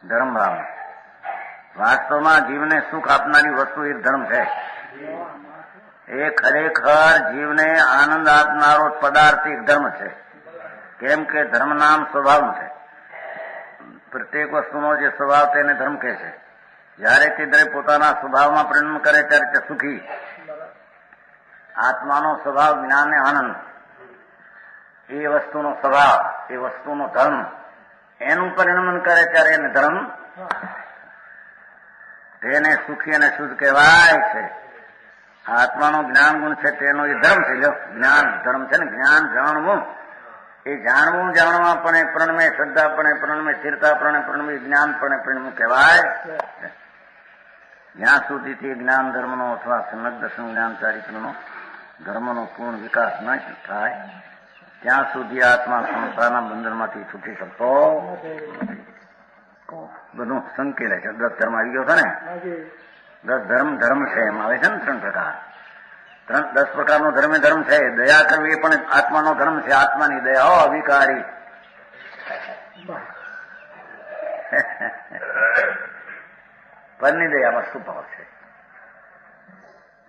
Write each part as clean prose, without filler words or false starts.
ધર્મ ભાવ. વાસ્તવમાં જીવને સુખ આપનારી વસ્તુ એક ધર્મ છે. એ ખરેખર જીવને આનંદ આપનારો પદાર્થ એક ધર્મ છે. કેમ કે ધર્મ નામ સ્વભાવનું છે. પ્રત્યેક વસ્તુનો જે સ્વભાવ તેને ધર્મ કહે છે. જયારે તે દરેક પોતાના સ્વભાવમાં પરિણમ કરે ત્યારે તે સુખી. આત્માનો સ્વભાવ જ્ઞાન ને આનંદ, એ વસ્તુનો સ્વભાવ, એ વસ્તુનો ધર્મ, એનું પરિણમન કરે ત્યારે એને ધર્મ, તેને સુખી અને શુદ્ધ કહેવાય છે. આત્માનો જ્ઞાન ગુણ છે તેનો એ ધર્મ છે. જો જ્ઞાન ધર્મ છે ને, જ્ઞાન જાણવું, એ જાણવાપણે પ્રણમે, શ્રદ્ધાપણે પ્રણમે, સ્થિરતાપણે પ્રણમે, જ્ઞાનપણે પરિણમવું કહેવાય. જ્યાં સુધી તે જ્ઞાન ધર્મનો અથવા સમ્યક દર્શન જ્ઞાન ચારિત્રનો ધર્મનો પૂર્ણ વિકાસ ન થાય ત્યાં સુધી આત્મા સંસારના બંધનમાંથી છૂટી શકતો નથી. બધું સંકેલે છે. 10 ધર્મ આવી ગયો છે ને. 10 ધર્મ છે. એમાં આવે છે ને 3 પ્રકાર. 10 પ્રકારનો ધર્મ છે. દયા કરવી એ પણ આત્માનો ધર્મ છે. આત્માની દયા અવિકારી. પરની દયામાં શું ભાવ છે?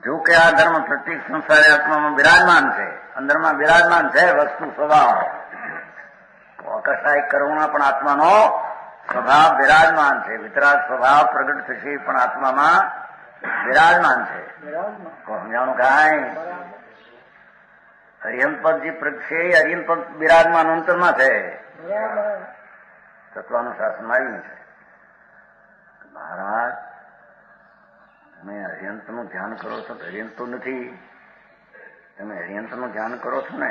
જો કે આ ધર્મ પ્રત્યેક સંસારે આત્મામાં બિરાજમાન છે, અંદરમાં બિરાજમાન છે. વસ્તુ સ્વભાવ કસાય કરુણા પણ આત્માનો સ્વભાવ બિરાજમાન છે. વિતરાગ સ્વભાવ પ્રગટ થશે પણ આત્મામાં બિરાજમાન છે. સમજાણું કાંઈ? હરિહંત પદ જે પ્રગટ છે એ હરિહંત પદ બિરાજમાન અંતરમાં છે. તત્વાનુશાસન આવ્યું છે. મહારાજ તમે હરિયંતનું ધ્યાન કરો છો તો હરિયંત તો નથી. તમે હરિયંતનું ધ્યાન કરો છો ને,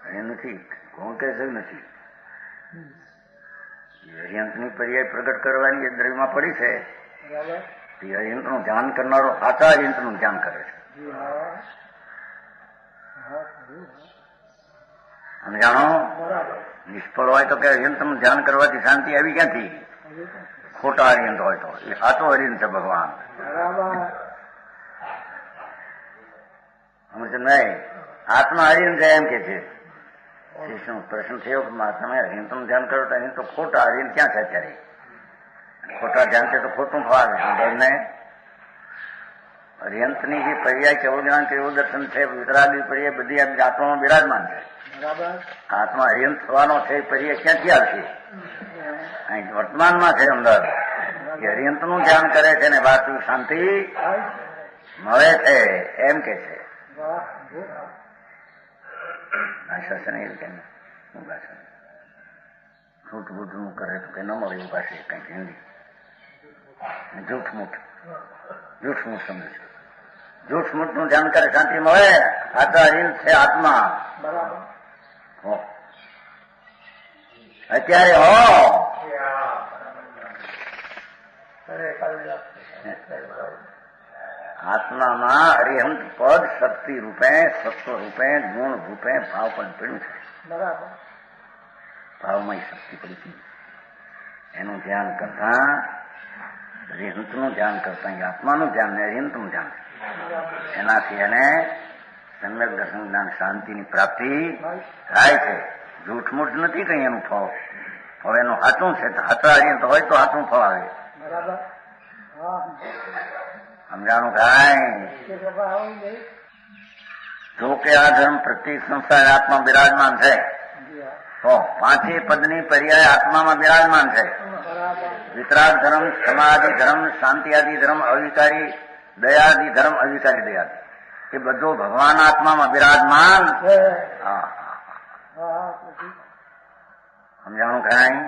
હરિયંત નથી. કોણ કહે છે નથી? હરિયંતની પર્યાય પ્રગટ કરવાની એ દ્રવ્યમાં પડી છે. તે હરિયંતનું ધ્યાન કરનારો સાચા હરિયંતનું ધ્યાન કરે છે. સમજાણો? નિષ્ફળ હોય તો કે હરિયંતનું ધ્યાન કરવાથી શાંતિ આવી ક્યાંથી? ખોટા હરિયંત હોય તો. એ સાચો હરિયંત છે ભગવાન. સમજ નહીં? આત્મા હરિયંત છે એમ કે છે. પ્રશ્ન થયો કે તમે હરિયંતનું ધ્યાન કરો તો અહીં તો ખોટા હરિયંત ક્યાં છે અત્યારે? ખોટા ધ્યાન છે તો ખોટું ફાવે ને. હરિયંતની જે પર્યાય કેવો જ્ઞાન કેવું દર્શન છે, વિતરાગી પર્યાય બધી આત્મામાં બિરાજમાન છે. આત્મા હરિયંત થવાનો છે પર્યાય ક્યાંથી આવશે? અહીં વર્તમાનમાં છે અંદર. કે હરિયંતનું ધ્યાન કરે છે ને વાસ્તવિક શાંતિ મળે છે એમ કે છે. ભાષા છે ને એવું કે શું ભાષા? છૂટ બૂટનું કરે તો કે ન મળે એવું પાસે કંઈક હિન્દી. જૂઠમૂઠ સમજે છે. જૂઠમૂઠનું ધ્યાન કરે શાંતિ મળે. આ તો હરિયંત છે આત્મા. અત્યારે આત્મામાં હરિહંત પદ શક્તિ રૂપે, સત્વ રૂપે, ગુણ રૂપે ભાવ પણ પડ્યું છે. ભાવમય શક્તિ પડી હતી. એનું ધ્યાન કરતા, હરિહંતનું ધ્યાન કરતા આત્માનું ધ્યાન ને હરિહંતનું ધ્યાન, એનાથી એને સમ્યક દર્શન જ્ઞાન શાંતિની પ્રાપ્તિ થાય છે. જૂઠમૂઠ નથી કઈ એનું ફળ. હવે એનું હાથું છે. હાથા હરિયંત હોય તો હાથું ફળ આવે. સમજાણું કાંઈ? જો કે આ ધર્મ પ્રત્યેક સંસાર આત્મા બિરાજમાન છે તો 5 પદની પર્યાય આત્મામાં બિરાજમાન છે. વિતરાગ ધર્મ, સમાધિ ધર્મ, શાંતિ આદિ ધર્મ, અવિકારી દયાદિ ધર્મ, અવિકારી દયાદિ, એ બધો ભગવાન આત્મામાં બિરાજમાન છે. સમજાણું કાંઈ?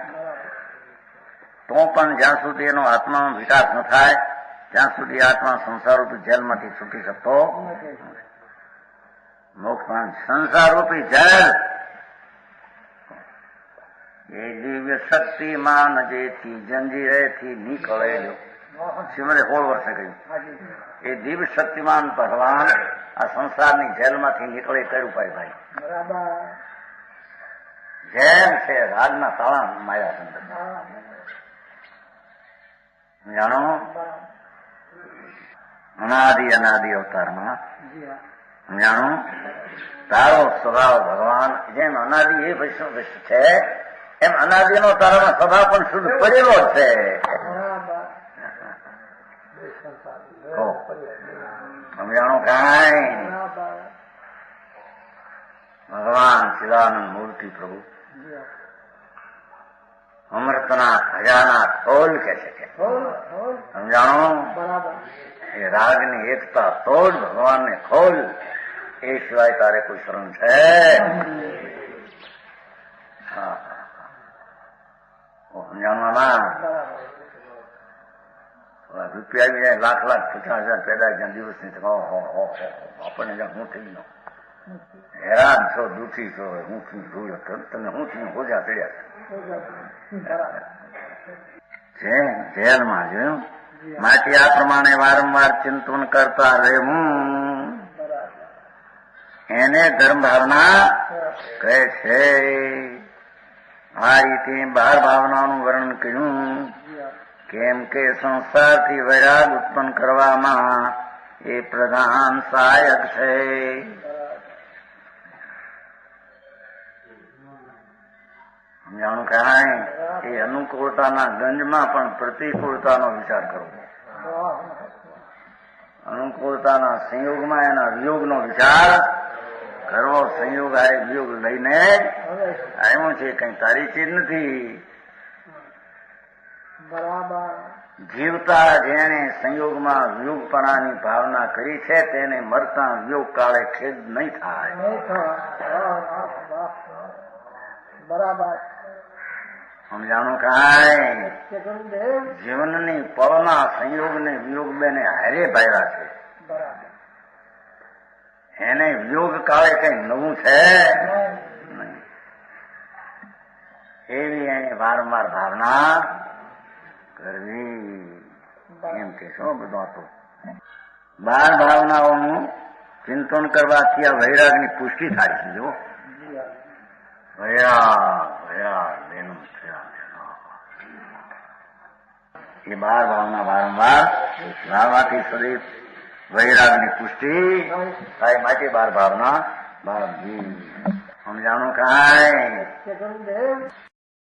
તો પણ જ્યાં સુધી એનો આત્મામાં વિકાસ ન થાય ત્યાં સુધી આત્મા સંસારરૂપી જેલમાંથી છૂટી શકતો મોક્ષમાં. સંસારરૂપી જેલ એ દિવ્ય શક્તિમાન જેથી જંજીરેથી નીકળેલો. શ્રીમદે 16 વર્ષે કહ્યું એ દિવ્ય શક્તિમાન ભગવાન આ સંસારની જેલમાંથી નીકળે કઈ ઉપાય ભાઈ? જેમ છે રાગના તાળા માયા અંદર. જાણો અનાદિ અવતારમાં જાણો તારો સ્વભાવ ભગવાન જેમ અનાદિ એ વૈષ્ણવ છે એમ અનાદિનો તારામાં સ્વભાવ પણ શુદ્ધ પડેલો છે. સમજાણું કાંઈ? ભગવાન ચિદાનંદ મૂર્તિ પ્રભુ અમૃતના ખજાના તોલ કે છે કે સમજાણું? એ રાગની એકતા તોડ ભગવાનને ખોલ, એ સિવાય તારે કોઈ શરણ છે? સમજાણવાના રૂપિયા આવી જાય, લાખ લાખ 50,000 પેદા જ્યાં દિવસની આપણને જ્યાં હું થઈ ગયો હેરાન છો, દુઃખી છો, હું જોયો તમે હું થયું ઓજા ચડ્યા જેલમાં જોયું. માટે આ પ્રમાણે વારંવાર ચિંતન કરતા રહેવું એને ધર્મ ધારણા કહે છે. આ રીતે 12 ભાવનાનું વર્ણન કર્યું. કેમ કે સંસારથી વૈરાગ ઉત્પન્ન કરવામાં એ પ્રધાન સહાયક છે. સમજાણું કાંઈ? એ અનુકૂળતાના ગંજમાં પણ પ્રતિકૂળતાનો વિચાર કરવો, અનુકૂળતાના સંયોગમાં એના વિયોગનો વિચાર કરવો. સંયોગ આ વિયોગ લઈને આવ્યો છે, કઈ તારી ચીજ નથી. જીવતા જેણે સંયોગમાં વિયોગપણાની ભાવના કરી છે તેને મરતા વિયોગ કાળે ખેદ નહીં થાય. સમજાણું કાંઈ? જીવનની પળના સંયોગ ને વિયોગ બેને હારે ભાવ્યા છે. એને વિયોગ કાળે કઈ નવું છે નહીં. એવી એને વારંવાર ભાવના કરવી. એમ કે શું બધું હતું? 12 ભાવનાઓનું ચિંતન કરવાથી આ વૈરાગની પુષ્ટિ થાય છે. જો વૈરાગ એનું એ 12 ભાવના વારંવાર લાવવાથી સદૈવ વૈરાગની પુષ્ટિ થાય. માટે 12 ભાવના 12 સમજાણું કાંઈ?